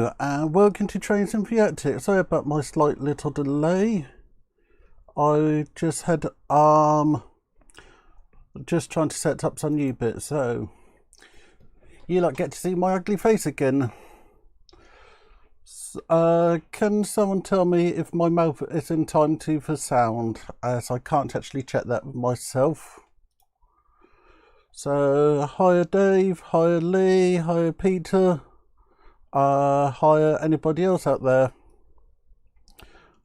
Hello and welcome to Trains and Theatrics. Sorry about my slight little delay. I just had just trying to set up some new bits, so you lot get to see my ugly face again. Can someone tell me if my mouth is in time for sound, as I can't actually check that myself. So hiya Dave, hiya Lee, hiya Peter. Hi anybody else out there.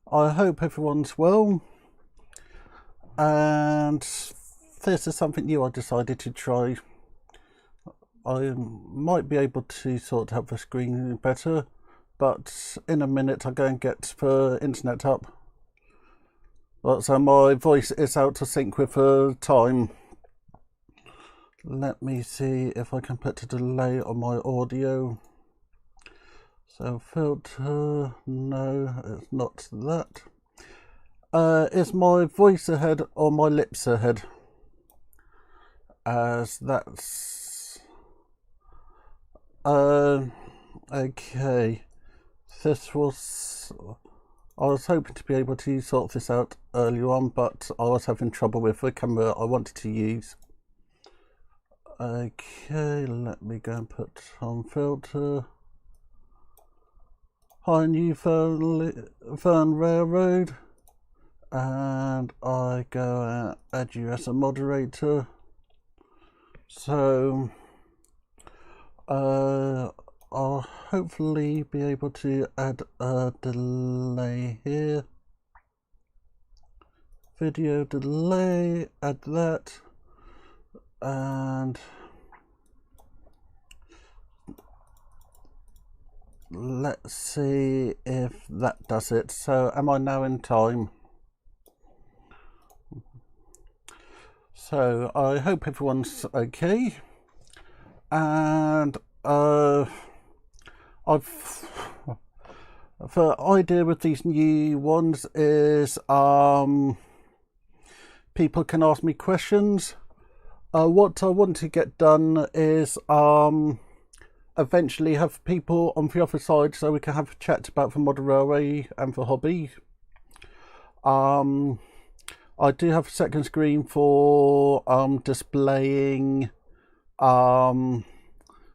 I hope everyone's well, and this is something new I decided to try. I might be able to sort out the screen better, but in a minute I'll go and get the internet up. So my voice is out of sync with the time. Let me see if I can put a delay on my audio. So filter, no, it's not that. Is my voice ahead or my lips ahead? As that's... okay. This was... I was hoping to be able to sort this out earlier on, but I was having trouble with the camera I wanted to use. Okay, let me go and put on filter. Hi, New Fern Railroad, and I go and add you as a moderator. So I'll hopefully be able to add a delay here. Video delay, add that, and let's see if that does it. So am I now in time? So I hope everyone's okay, and the idea with these new ones is people can ask me questions. What I want to get done is eventually have people on the other side so we can have a chat about the model railway and the hobby. I do have a second screen for displaying the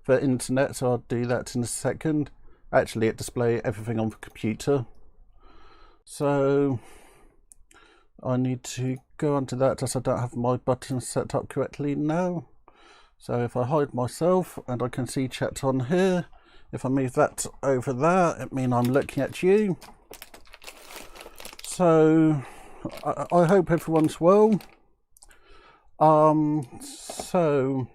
internet, so I'll do that in a second. Actually, it displays everything on the computer, so I need to go onto that as I don't have my buttons set up correctly now. So if I hide myself and I can see chat on here, if I move that over there, it means I'm looking at you. So I hope everyone's well. So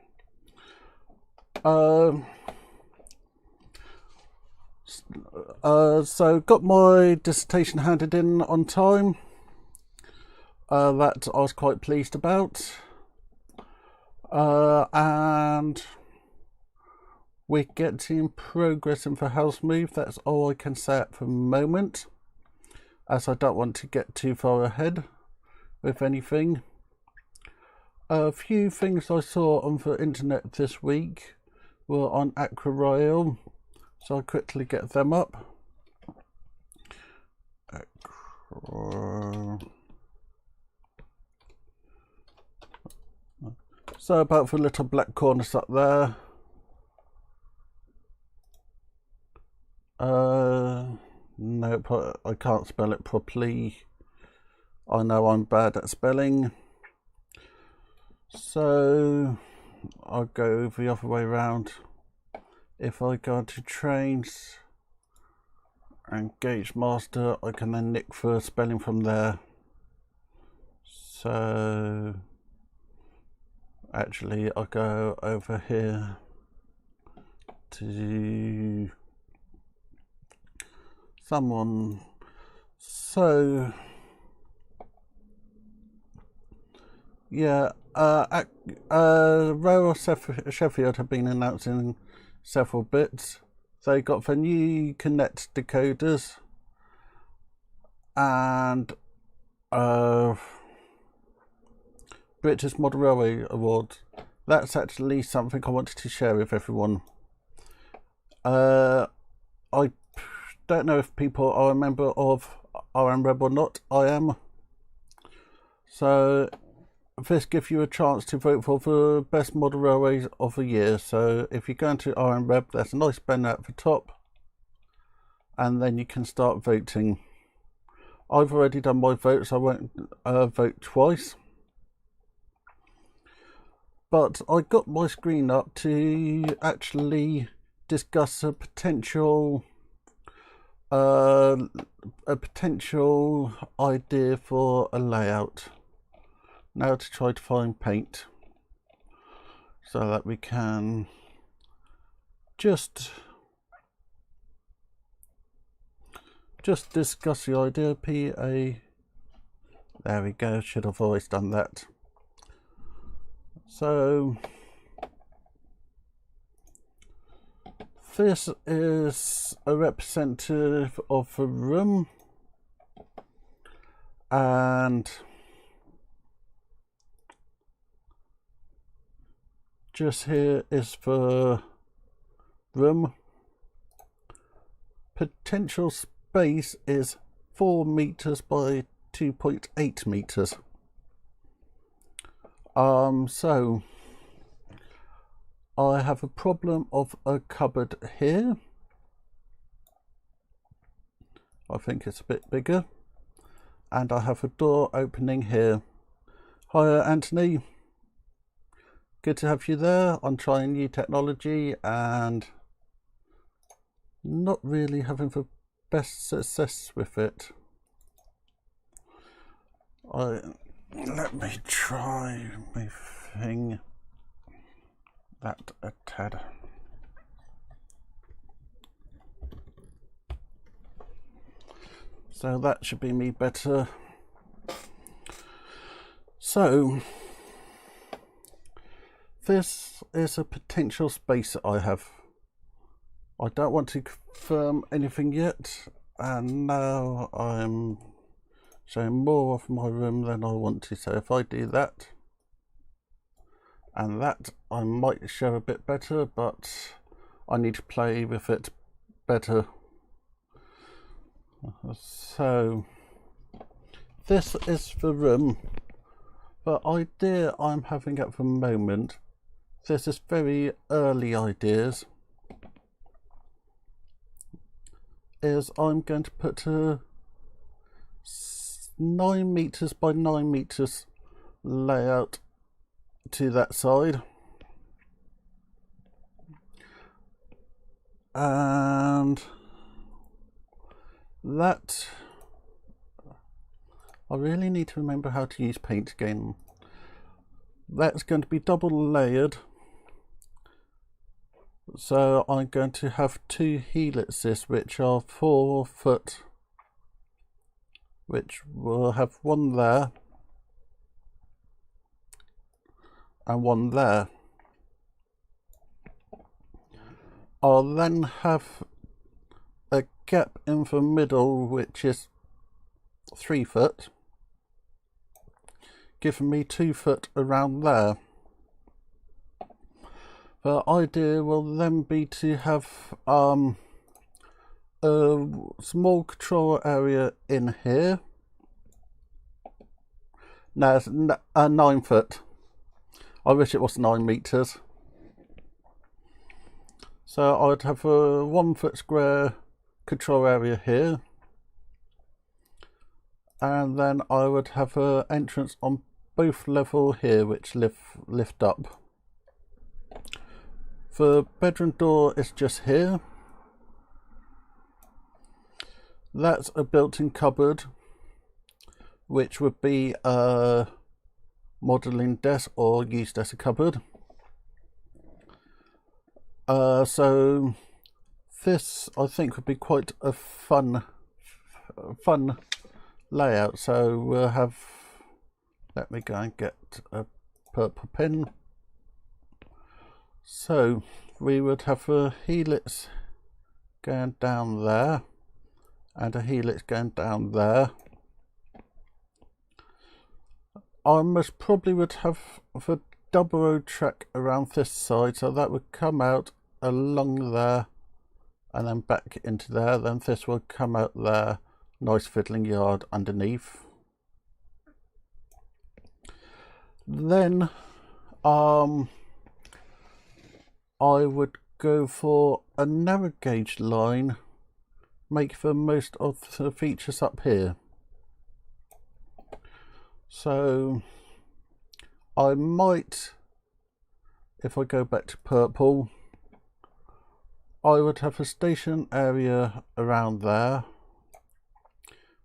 got my dissertation handed in on time. That I was quite pleased about. And we're getting progress in the house move. That's all I can say at the moment, as I don't want to get too far ahead with anything. A few things I saw on the internet this week were on Aquarail, so I'll quickly get them up. So about the little black corners up there. Nope, I can't spell it properly. I know I'm bad at spelling. So I'll go the other way around. If I go to trains and gauge master, I can then nick for spelling from there. So actually I'll go over here to someone. So yeah, Rail Sheffield have been announcing several bits. They got the new Connect decoders and British Model Railway Award. That's actually something I wanted to share with everyone. I don't know if people are a member of RMReb or not. I am. So this gives you a chance to vote for the best model railways of the year. So if you go into RMReb, there's a nice banner at the top, and then you can start voting. I've already done my votes. I won't vote twice. But I got my screen up to actually discuss a potential idea for a layout. Now to try to find paint so that we can just discuss the idea. There we go, should have always done that. So this is a representative of the room, and just here is the room. Potential space is 4 meters by 2.8 meters. So I have a problem of a cupboard here. I think it's a bit bigger, and I have a door opening here. Hiya, Anthony. Good to have you there. I'm trying new technology and not really having the best success with it. Let me try my thing that a tad. So that should be me better. So this is a potential space that I have. I don't want to confirm anything yet, and now I'm showing more of my room than I want to. So if I do that and that, I might show a bit better, but I need to play with it better. So this is the room. The idea I'm having at the moment, this is very early ideas, is I'm going to put a 9 meters by 9 meters layout to that side, and that I really need to remember how to use paint again. That's going to be double layered, so I'm going to have 2 helixes which are 4 foot, which will have one there and one there. I'll then have a gap in the middle which is 3 foot, giving me 2 foot around there. The idea will then be to have a small control area in here. No, it's 9 foot. I wish it was 9 meters. So I'd have a 1 foot square control area here, and then I would have an entrance on both level here which lift up. The bedroom door is just here. That's a built-in cupboard which would be a modelling desk or used as a cupboard. So this I think would be quite a fun layout. So we'll have, let me go and get a purple pen. So we would have a helix going down there and a helix going down there. I most probably would have the double road track around this side, so that would come out along there and then back into there. Then this will come out there, nice fiddling yard underneath. Then I would go for a narrow gauge line, make the most of the features up here. So I might, if I go back to purple, I would have a station area around there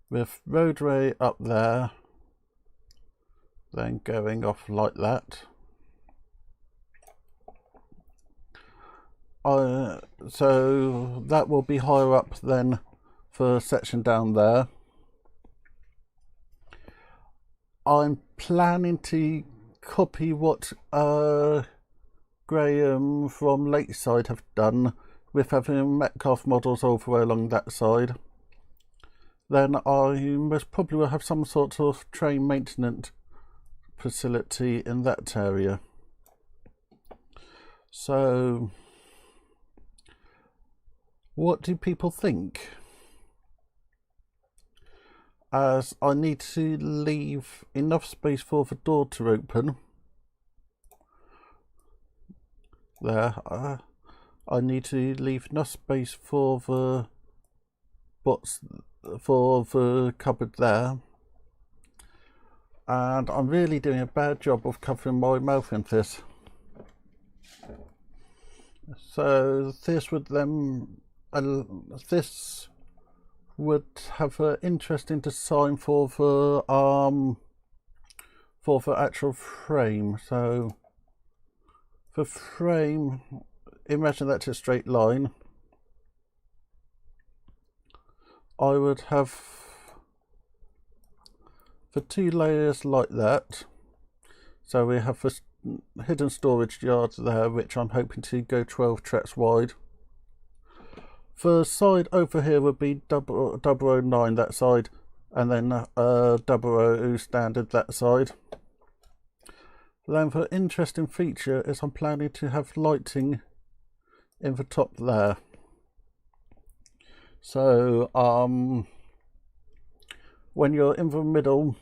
with roadway up there, then going off like that. So that will be higher up than the section down there. I'm planning to copy what Graham from Lakeside have done with having Metcalfe models all the way along that side. Then I most probably will have some sort of train maintenance facility in that area. So what do people think? As I need to leave enough space for the door to open. There, I need to leave enough space for the cupboard there. And I'm really doing a bad job of covering my mouth in this. So this would then, this would have an interesting design for the actual frame. So the frame, imagine that's a straight line. I would have the two layers like that. So we have the hidden storage yards there, which I'm hoping to go 12 tracks wide. The side over here would be 009 that side, and then 00 standard that side. Then the interesting feature is I'm planning to have lighting in the top there. So when you're in the middle,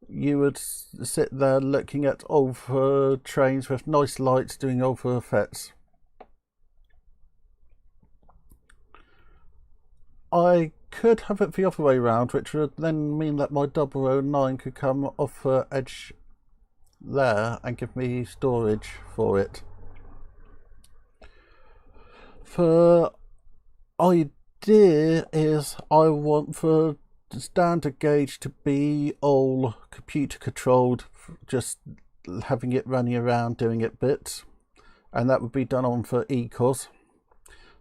you would sit there looking at all the trains with nice lights doing all the effects. I could have it the other way around, which would then mean that my 009 could come off the edge there and give me storage for it. The idea is I want the standard gauge to be all computer controlled, just having it running around doing it bits, and that would be done on for ECOS.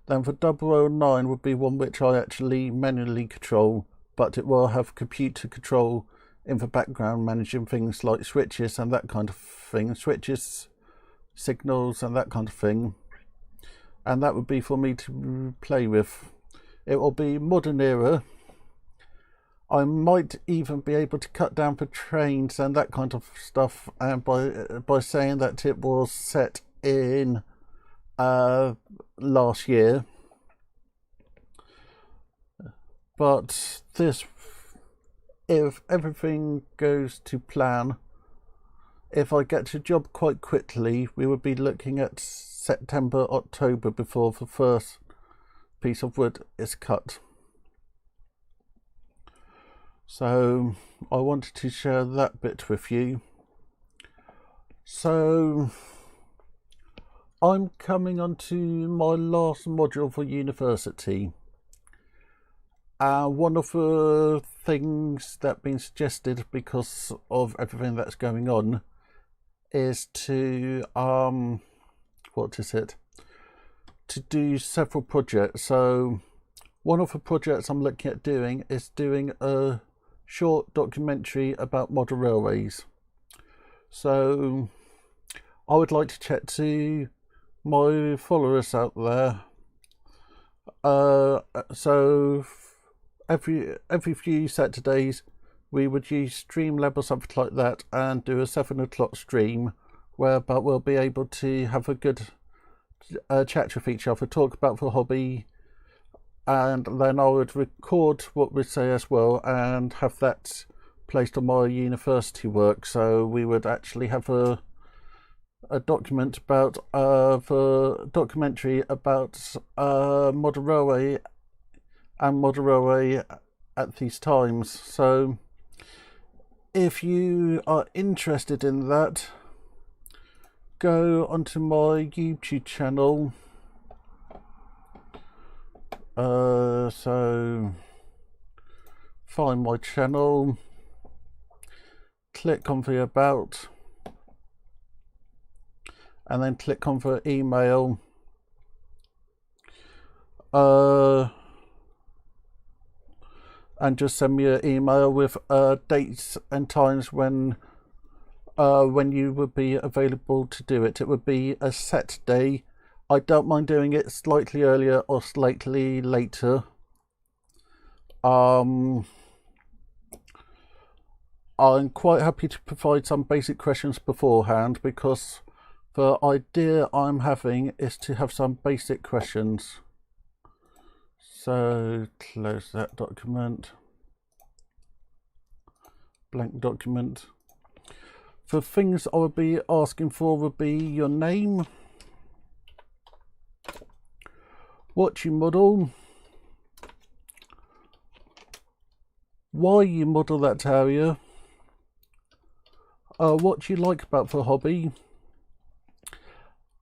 Then the 009 would be one which I actually manually control, but it will have computer control in the background managing things like switches and that kind of thing, switches, signals and that kind of thing. And that would be for me to play with. It will be modern era. I might even be able to cut down for trains and that kind of stuff, and by saying that it was set in last year. But this, if everything goes to plan, if I get a job quite quickly, we would be looking at September, October before the first piece of wood is cut. So I wanted to share that bit with you. So I'm coming on to my last module for university. One of the things that have been suggested because of everything that's going on is to to do several projects. So one of the projects I'm looking at doing is doing a short documentary about model railways. So I would like to chat to my followers out there. So every few Saturdays we would use Streamlab or something like that and do a 7 o'clock stream whereby we'll be able to have a good chat with each other, talk about the hobby, and then I would record what we say as well and have that placed on my university work. So we would actually have a document about the documentary about model railway and model railway at these times. So if you are interested in that, go onto my YouTube channel. So find my channel, click on the about, and then click on the email. And just send me an email with dates and times when you would be available to do it. It would be a set day. I don't mind doing it slightly earlier or slightly later. I'm quite happy to provide some basic questions beforehand, because the idea I'm having is to have some basic questions. So close that document, blank document. The things I would be asking for would be your name, what you model, why you model that Harrier, what you like about the hobby,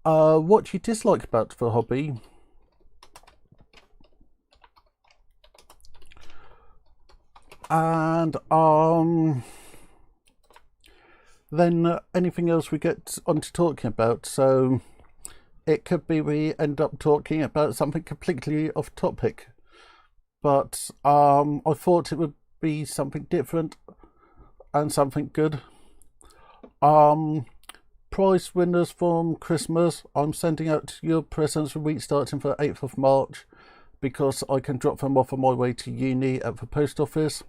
what you dislike about the hobby, and then anything else we get onto talking about. So it could be we end up talking about something completely off topic, but I thought it would be something different and something good. Prize winners from Christmas, I'm sending out your presents the week starting the 8th of March, because I can drop them off on my way to uni at the post office.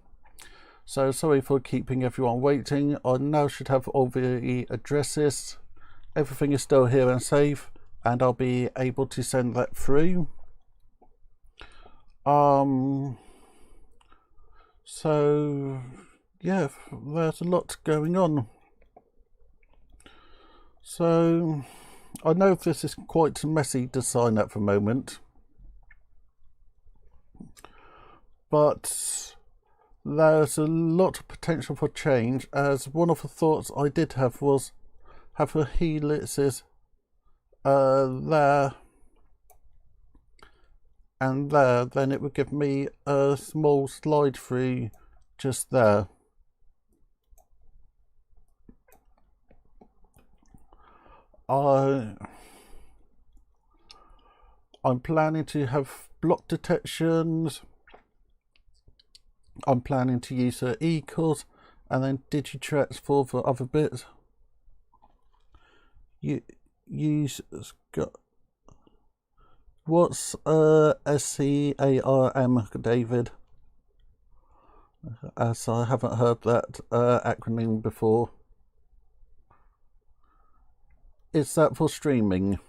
So sorry for keeping everyone waiting. I now should have all the addresses. Everything is still here and safe, and I'll be able to send that through. So yeah, there's a lot going on. So I know this is quite a messy design at the moment, but there's a lot of potential for change, as one of the thoughts I did have was have the helices there and there, then it would give me a small slide through just there. I'm planning to have block detections. I'm planning to use the equals and then digitracks for the other bits. Use what's SCARM, David? As I haven't heard that acronym before. Is that for streaming?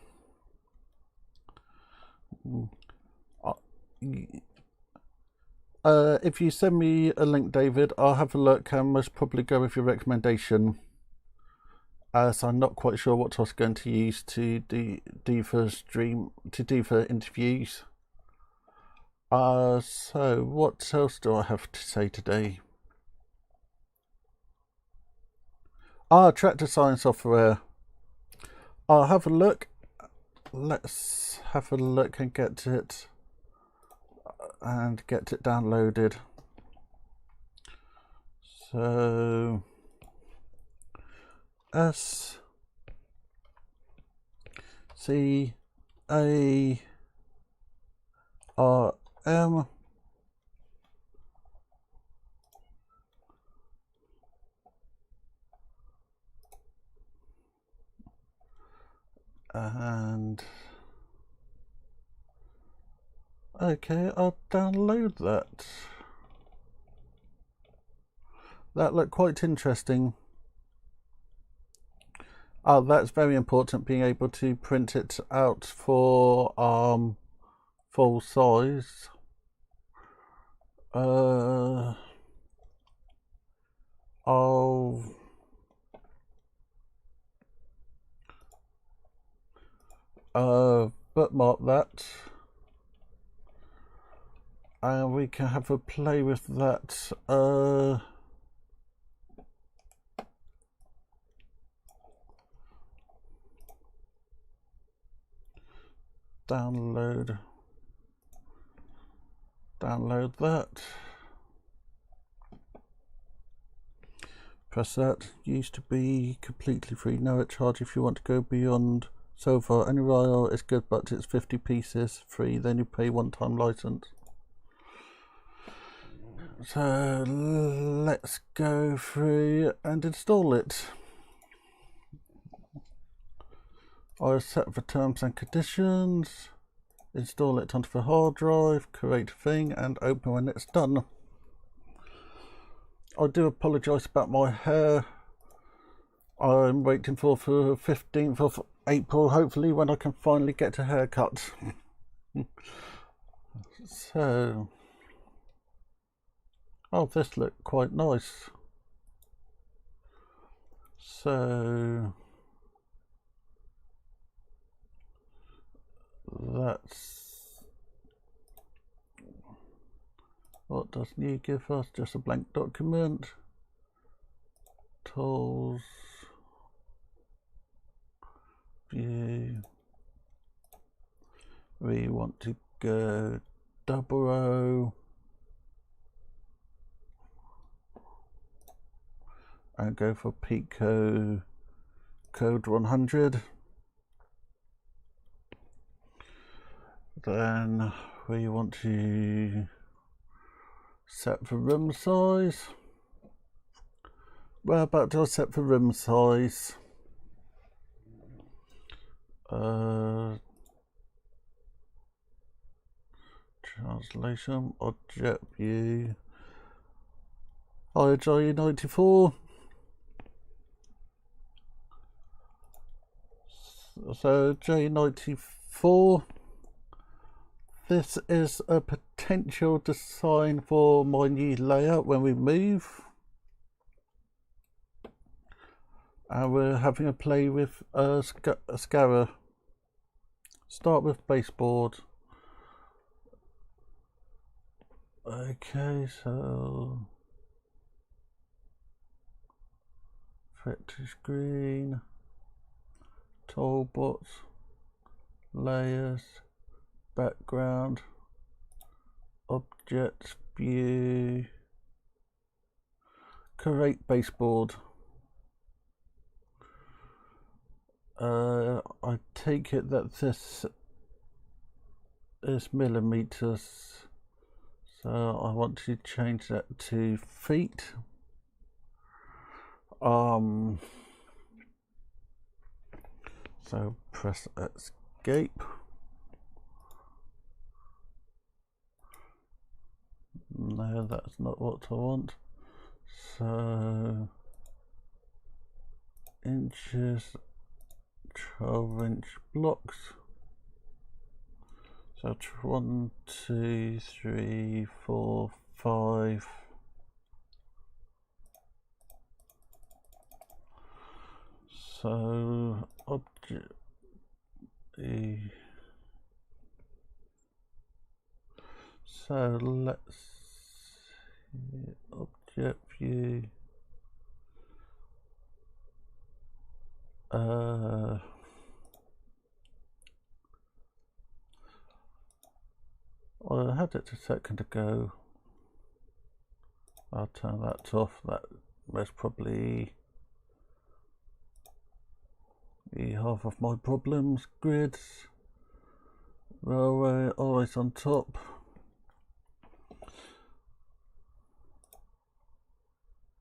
If you send me a link, David, I'll have a look and most probably go with your recommendation, as I'm not quite sure what I was going to use to do for stream, to do for interviews. So what else do I have to say today? Track design software. I'll have a look. Let's have a look and get it downloaded. So SCARM and okay, I'll download that. That looked quite interesting. Oh, that's very important, being able to print it out for full size. I'll bookmark that, and we can have a play with that. Download that. Press that. Used to be completely free, no charge. If you want to go beyond so far, any royal is good, but it's 50 pieces free, then you pay one-time license. So let's go through and install it. I'll set the terms and conditions, install it onto the hard drive, create a thing, and open when it's done. I do apologise about my hair. I'm waiting for the 15th of April, hopefully, when I can finally get a haircut. So, oh, this looked quite nice. So that's what does new give us? Just a blank document. Tools, view. We want to go 00 and go for Pico code 100. Then we want to set the room size. We're about to set the room size. Translation, object view, IJ94. So J94. This is a potential design for my new layout when we move. And we're having a play with Scara. Start with baseboard. Okay, so fit to screen, toolbox, layers, background, object view, create baseboard. I take it that this is millimeters, so I want to change that to feet. So press escape. No, that's not what I want. So inches, 12-inch blocks. So 1, 2, 3, 4, 5. So object so let's see, object view. I had it a second ago. I'll turn that off. That's probably half of my problems. Grids, railway, always on top.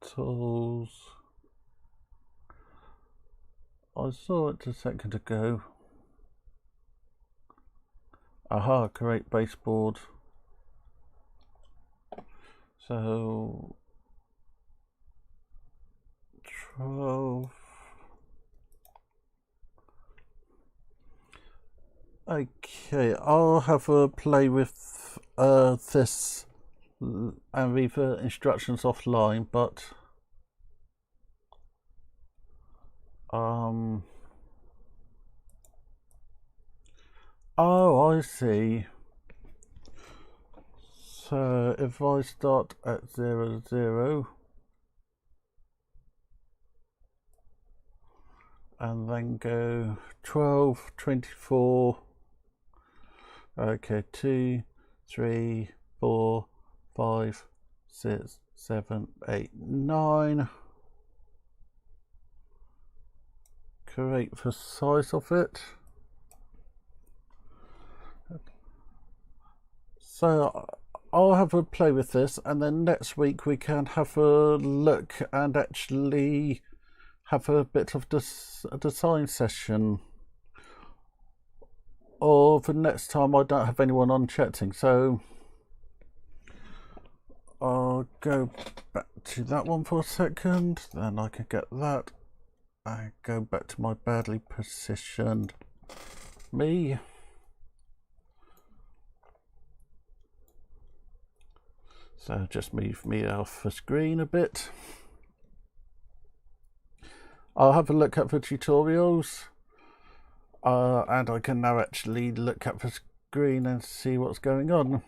Tools. I saw it a second ago. Aha, create baseboard. So 12 Okay, I'll have a play with this and read the instructions offline, but oh, I see. So if I start at 0, and then go 12, 24, okay, 2, 3, 4, 5, 6, 7, 8, 9. Create the size of it. So I'll have a play with this, and then next week we can have a look and actually have a bit of a design session. Or for next time I don't have anyone on chatting, so I'll go back to that one for a second, then I can get that. I go back to my badly positioned me. So just move me off the screen a bit. I'll have a look at the tutorials, and I can now actually look at the screen and see what's going on.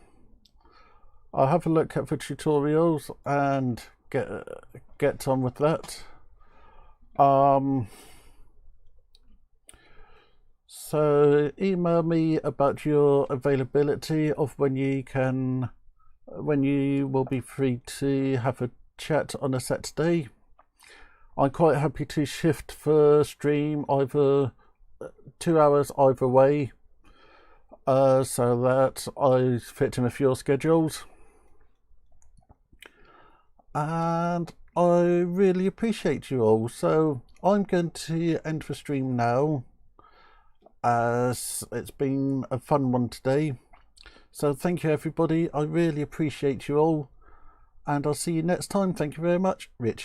I'll have a look at the tutorials and get on with that. So email me about your availability of when you will be free to have a chat on a Saturday. I'm quite happy to shift the stream either 2 hours either way, so that I fit in with your schedules. And I really appreciate you all. So I'm going to end the stream now, as it's been a fun one today. So thank you everybody, I really appreciate you all, and I'll see you next time. Thank you very much, Richard.